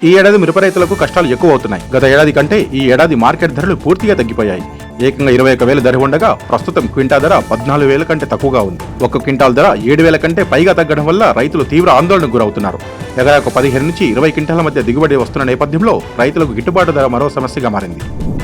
ఈ ఏడాది మిరప రైతులకు కష్టాలు ఎక్కువ అవుతున్నాయి. గత ఏడాది కంటే ఈ ఏడాది మార్కెట్ ధరలు పూర్తిగా తగ్గిపోయాయి. ఏకంగా 21,000 ధర ఉండగా ప్రస్తుతం క్వింటా ధర 14,000 కంటే తక్కువగా ఉంది. ఒక్క క్వింటాల్ ధర 7,000 కంటే పైగా తగ్గడం వల్ల రైతులు తీవ్ర ఆందోళనకు గురవుతున్నారు. ఎకరాకు 15 నుంచి 20 క్వింటాల మధ్య దిగుబడి వస్తున్న నేపథ్యంలో రైతులకు గిట్టుబాటు ధర మరో సమస్యగా మారింది.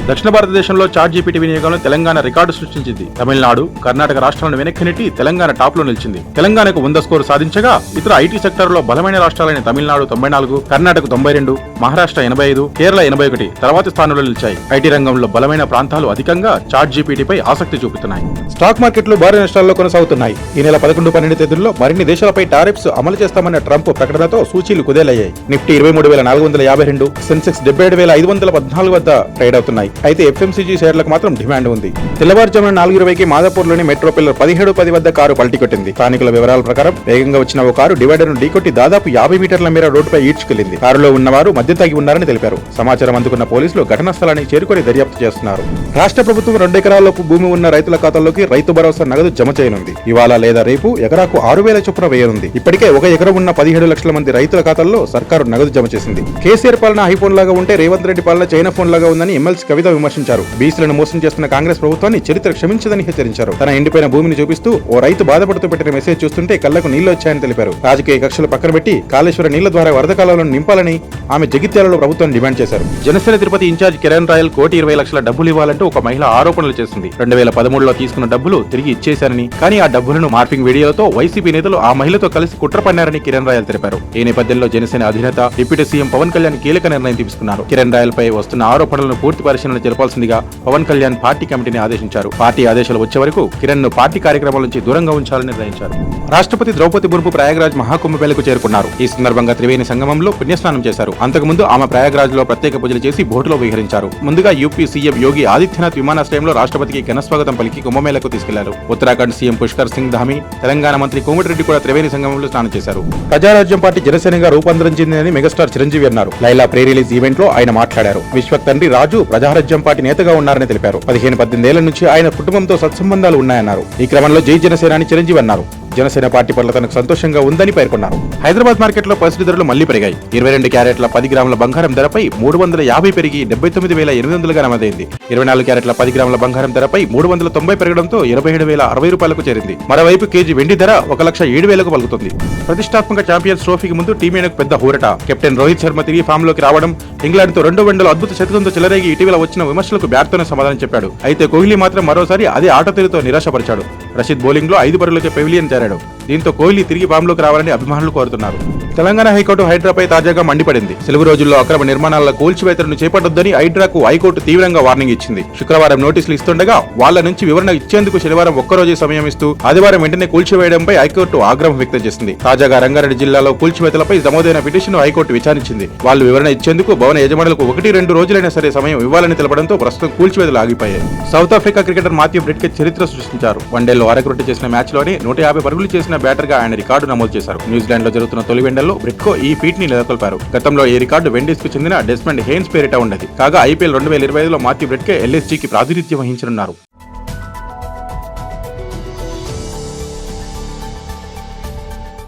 దక్షిణ భారతదేశంలో చాట్‌జీపీటీ వినియోగంలో తెలంగాణ రికార్డు సృష్టించింది. తమిళనాడు, కర్ణాటక రాష్ట్రాలను వెనక్కి నెట్టి తెలంగాణ టాప్లో నిలిచింది. తెలంగాణకు 100 స్కోరు సాధించగా ఇతర ఐటీ సెక్టార్లో బలమైన రాష్ట్రాలైన తమిళనాడు 94, కర్ణాటక 92, మహారాష్ట్ర 85, కేరళ 81 తర్వాతి స్థానంలో నిలిచాయి. ఐటీ రంగంలో బలమైన ప్రాంతాలు అధికంగా చాట్‌జీపీటీపై ఆసక్తి చూపుతున్నాయి. స్టాక్ మార్కెట్లు భారీ నష్టాల్లో కొనసాగుతున్నాయి. ఈ నెల 11, 12 తేదీల్లో మరిన్ని దేశాలపై టారిఫ్స్ అమలు చేస్తామన్న ట్రంప్ ప్రకటనతో సూచీలు కుదేలయ్యాయి. నిఫ్టీ 23,452, సెన్సెక్స్ 77,514 వద్ద ట్రేడ్ అవుతున్నాయి. అయితే ఎఫ్ఎంసీజీ షేర్లకు మాత్రం డిమాండ్ ఉంది. తెల్లవారుజామున 4:20కి మాదాపూర్లోని మెట్రో పిల్లర్ 1710 వద్ద కారు పల్టీకొట్టింది. స్థానికుల వివరాల ప్రకారం వేగంగా వచ్చిన ఓ కారు డివైడర్ను ఢీకొట్టి దాదాపు 50 మీటర్ల మేర రోడ్డుపై ఈడ్చుకెళ్లింది. కారులో ఉన్నవారు మద్యం తాగి ఉన్నారని తెలిపారు. సమాచారం అందుకున్న పోలీసులు ఘటనా స్థలానికి చేరుకొని దర్యాప్తు చేస్తున్నారు. రాష్ట్ర ప్రభుత్వం 2 ఎకరాలలోపు భూమి ఉన్న రైతుల ఖాతాల్లోకి రైతు భరోసా నగదు జమ చేయనుంది. ఇవాళ లేదా రేపు ఎకరాకు 6,000 చొప్పున వేయనుంది. ఇప్పటికే 1 ఎకరం ఉన్న 17 లక్షల మంది రైతుల ఖాతాల్లో సర్కారు నగదు జమ చేసింది. కేసీఆర్ పాలన ఐఫోన్ లాగా ఉంటే రేవంత్ రెడ్డి పాలన చైనా ఫోన్ లాగా ఉందని ఎమ్మెల్సీ కవిత విమర్శించారు. బీసీలను మోసం చేస్తున్న కాంగ్రెస్ ప్రభుత్వాన్ని చరిత్ర క్షమించదని హెచ్చరించారు. తన ఎండిపోయిన భూమిని చూపిస్తూ ఓ రైతు బాధపడుతూ పెట్టిన మెసేజ్ చూస్తుంటే కళ్లకు నీళ్లు వచ్చాయని తెలిపారు. రాజకీయ కక్షలు పక్కన పెట్టి కాళేశ్వర నీళ్ల ద్వారా వరద కాలాలను నింపాలని ఆమె జగిత్యాలలో ప్రభుత్వం డిమాండ్ చేశారు. జనసేన తిరుపతి ఇన్ఛార్జ్ కిరణ్ రాయల్ 1,20,00,000 డబ్బులు ఇవ్వాలంటూ ఒక మహిళ ఆరోపణలు చేసింది. 2013లో తీసుకున్న డబ్బులు తిరిగి ఇచ్చేశారని, కానీ ఆ డబ్బులను మార్పింగ్ వీడియోతో వైసీపీ నేతలు ఆ మహిళతో కలిసి కుట్ర పన్నారని కిరణ్ రాయల్ తెలిపారు. ఈ నేపథ్యంలో జనసేన అధినేత డిప్యూటీ సీఎం పవన్ కళ్యాణ్ కీలక నిర్ణయం తీసుకున్నారు. కిరణ్ రాయల్ పై వస్తున్న ఆరోపణలను పూర్తి పరిశీలన జరపాల్సిందిగా పవన్ కళ్యాణ్ పార్టీ కమిటీని ఆదేశించారు. పార్టీ ఆదేశాలు వచ్చే వరకు కిరణ్ ను పార్టీ కార్యక్రమాల నుంచి దూరంగా ఉంచాలని నిర్ణయించారు. రాష్ట్రపతి ద్రౌపది ముర్ము ప్రయాగ్రాజ్ మహాకుంభమేళకు చేరుకున్నారు. ఈ సందర్భంగా త్రివేణి సంగమంలో పుణ్యస్నానం చేశారు. అంతకుముందు ఆమె ప్రయాగ్రాజ్ లో ప్రత్యేక పూజలు చేసి బోటులో విహరించారు. ముందుగా యూపీ సీఎం యోగి ఆదిత్యనాథ్ విమానాశ్రయంలో రాష్ట్రపతికి ఘనస్వాగతం పలికి కుంభమేళకు తీసుకెళ్లారు. ఉత్తరాఖండ్ సీఎం పుష్కర్ సింగ్ ధామి, తెలంగాణ మంత్రి కోమటిరెడ్డి కూడా త్రివేణి సంగమంలో స్నానం చేశారు. ప్రజారాజ్యం పార్టీ జనసేనగా రూపాంతరం చెందిందని మెగాస్టార్ చిరంజీవి అన్నారు. లైలా ప్రీ రిలీజ్ ఈవెంట్ లో ఆయన మాట్లాడారు. విశ్వక్ తండ్రి రాజు ప్రజారాజ్యం పార్టీ నేతగా ఉన్నారని తెలిపారు. 15-18 ఏళ్ల నుంచి ఆయన కుటుంబంతో సత్సంబంధాలు ఉన్నాయన్నారు. ఈ క్రమంలో జై జనసేన అని చిరంజీవి అన్నారు. జనసేన పార్టీ పట్ల తనకు సంతోషంగా ఉందని పేర్కొన్నారు. హైదరాబాద్ మార్కెట్లో పసిడి ధరలు మళ్లీ పెరిగాయి. 22 క్యారెట్ల 10 గ్రాముల బంగారం ధరపై 350 పెరిగి 79,800గా నమోదైంది. 24 క్యారెట్ల 10 గ్రాముల బంగారం ధరపై 390 పెరగడంతో 27,060 రూపాయలకు చేరింది. మరోవైపు కేజీ వెండి ధర 1,07,000కు పలుకుతుంది. ప్రతిష్టాత్మక ఛాంపియన్స్ ట్రోఫీకి ముందు టీమిండియాకు పెద్ద హూరట. కెప్టెన్ రోహిత్ శర్మ తిరిగి ఫామ్ లోకి రావడం, ఇంగ్లాండ్తో 2 వన్డేల అద్భుత శతకంతో చెలరేగి ఇటీవల వచ్చిన విమర్శలకు బ్యాట్తోనే సమాధానం చెప్పాడు. అయితే కోహ్లీ మాత్రం మరోసారి అదే ఆట తీరుతో నిరాశపరిచాడు. రషీద్ బౌలింగ్ లో 5 పరుగులకే పెవిలియన్ చేరాడు. దీంతో కోహ్లీ తిరిగి ఫామ్లోకి రావాలని అభిమానులు కోరుతున్నారు. తెలంగాణ హైకోర్టు హైడ్రాపై తాజాగా మండిపడింది. సెలవు రోజుల్లో అక్రమ నిర్మాణాల కూల్చివేతలను చేపట్టొద్దని హైడ్రాకు హైకోర్టు తీవ్రంగా వార్నింగ్ ఇచ్చింది. శుక్రవారం నోటీసులు ఇస్తుండగా వాళ్ల నుంచి వివరణ ఇచ్చేందుకు శనివారం ఒక్కరోజే సమయం ఇస్తూ ఆదివారం వెంటనే కూల్చివేయడంపై హైకోర్టు ఆగ్రహం వ్యక్తం చేసింది. తాజాగా రంగారెడ్డి జిల్లాలో కూల్చివేతలపై నమోదైన పిటిషన్ హైకోర్టు విచారించింది. వాళ్లు వివరణ ఇచ్చేందుకు భవన యజమానులకు 1-2 రోజులైనా సరే సమయం ఇవ్వాలని తెలపడంతో ప్రస్తుతం కూల్చివేతలు ఆగిపోయాయి. సౌత్ ఆఫ్రికా క్రికెటర్ మాథ్యూ బ్రిడ్కే చరిత్ర సృష్టించారు. వన్డేలో అరకొరటి చేసిన మ్యాచ్లోనే 150 పరుగులు చేసిన బ్యాటర్ గా ఆయన రికార్డు నమోదు చేశారు. న్యూజిలాండ్ లో జరుగుతున్న తొలి వన్డేలో బ్రిడ్కో ఈ ఫీట్ ని నెలకొల్పారు. గతంలో ఈ రికార్డు వెండీస్ కు చెందిన డెస్మండ్ హెయిన్స్ పేరిట ఉండేది. కాగా ఐపీఎల్ 2025లో మాథ్యూ బ్రిడ్కే ఎల్ఎస్జీకి ప్రాతినిధ్యం వహించనున్నారు.